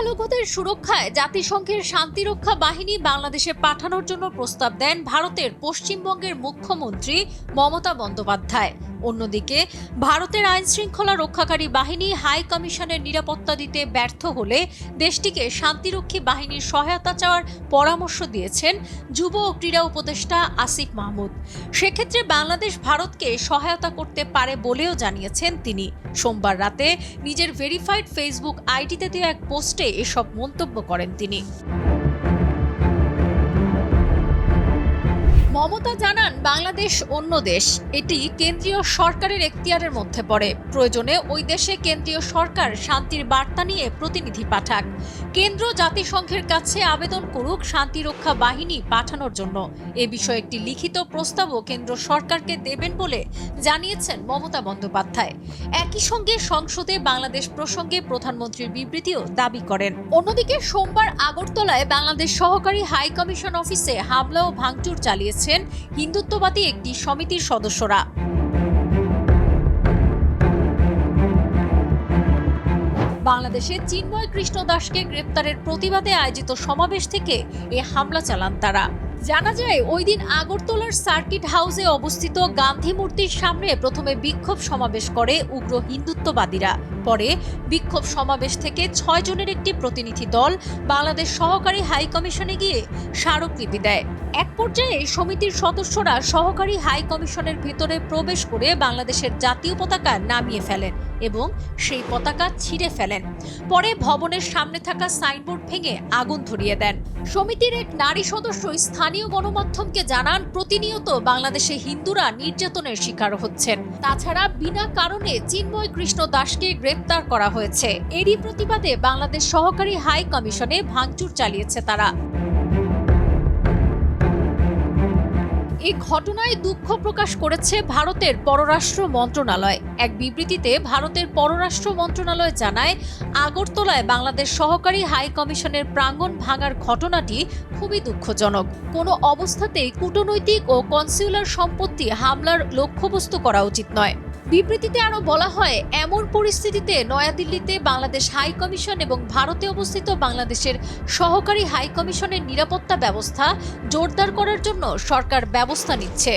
সংখ্যালঘুদের সুরক্ষায় জাতিসংঘের শান্তিরক্ষা বাহিনী বাংলাদেশে পাঠানোর জন্য প্রস্তাব দেন ভারতের পশ্চিমবঙ্গের মুখ্যমন্ত্রী মমতা বন্দ্যোপাধ্যায়। অন্যদিকে ভারতের আইন শৃঙ্খলা রক্ষাকারী বাহিনী হাই কমিশনের নিরাপত্তা দিতে ব্যর্থ হলে দেশটিকে শান্তিরক্ষী বাহিনীর সহায়তা চাওয়ার পরামর্শ দিয়েছেন যুব ও ক্রীড়া উপদেষ্টা আসিফ মাহমুদ। সেক্ষেত্রে বাংলাদেশ ভারতকে সহায়তা করতে পারে বলেও জানিয়েছেন তিনি। সোমবার রাতে নিজের ভেরিফাইড ফেসবুক আইডিতে দেওয়া এক পোস্টে এসব মন্তব্য করেন তিনি। মমতা জানান, বাংলাদেশ অন্য দেশ, এটি কেন্দ্রীয় সরকারের এখতিয়ারের মধ্যে পড়ে। প্রয়োজনে ওই দেশে কেন্দ্রীয় সরকার শান্তির বার্তা নিয়ে প্রতিনিধি পাঠাক। কেন্দ্র জাতিসংঘের কাছে আবেদন করুক শান্তিরক্ষা বাহিনী পাঠানোর জন্য। এ বিষয়ে একটি লিখিত প্রস্তাবও কেন্দ্র সরকারকে দেবেন বলে জানিয়েছেন মমতা বন্দ্যোপাধ্যায়। একই সঙ্গে সংসদে বাংলাদেশ প্রসঙ্গে প্রধানমন্ত্রীর বিবৃতিও দাবি করেন। অন্যদিকে সোমবার আগরতলায় বাংলাদেশ সহকারী হাই কমিশন অফিসে হামলা ও ভাঙচুর চালিয়েছে হিন্দুত্ববাদী একটি সমিতির সদস্যরা। বাংলাদেশে চিন্ময় কৃষ্ণ দাসকে গ্রেপ্তারের প্রতিবাদে আয়োজিত সমাবেশ থেকে এ হামলা চালান তারা। জানা যায়, ওই দিন আগরতলার সার্কিট হাউসে অবস্থিত গান্ধী মূর্তির সামনে প্রথমে বিক্ষোভ সমাবেশ করে উগ্র হিন্দুত্ববাদীরা। পরে বিক্ষোভ সমাবেশ থেকে 6 জনের একটি প্রতিনিধি দল বাংলাদেশ সহকারী হাই কমিশনে গিয়ে স্মারকলিপি দেয়। এক পর্যায়ে সমিতির সদস্যরা সহকারী হাই কমিশনের ভেতরে প্রবেশ করে বাংলাদেশের জাতীয় পতাকা নামিয়ে ফেলেন এবং সেই পতাকা ছিঁড়ে ফেলেন। পরে ভবনের সামনে থাকা সাইনবোর্ড ভেঙে আগুন ধরিয়ে দেন। সমিতির এক নারী সদস্য স্থানীয় গণমাধ্যমকে জানান, প্রতিনিয়ত বাংলাদেশে হিন্দুরা নির্যাতনের শিকার হচ্ছেন। তাছাড়া বিনা কারণে চিন্ময় কৃষ্ণ দাসকে গ্রেপ্তার করা হয়েছে। এরই প্রতিবাদে বাংলাদেশ সহকারী হাই কমিশনে ভাঙচুর চালিয়েছে তারা। এই ঘটনায় দুঃখ প্রকাশ করেছে ভারতের পররাষ্ট্র মন্ত্রণালয়। এক বিবৃতিতে ভারতের পররাষ্ট্র মন্ত্রণালয় জানায়, আগরতলায় বাংলাদেশ সহকারী হাই কমিশনের প্রাঙ্গণ ভাঙার ঘটনাটি খুবই দুঃখজনক। কোনো অবস্থাতেই কূটনৈতিক ও কনস্যুলার সম্পত্তি হামলার লক্ষ্যবস্তু করা উচিত নয়। বিবৃতিতে আরও বলা হয়, এমন পরিস্থিতিতে নয়াদিল্লিতে বাংলাদেশ হাই কমিশন এবং ভারতে অবস্থিত বাংলাদেশের সহকারী হাই কমিশনের নিরাপত্তা ব্যবস্থা জোরদার করার জন্য সরকার ব্যবস্থা নিচ্ছে।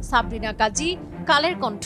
সাবরিনা কাজী, কালের কণ্ঠ।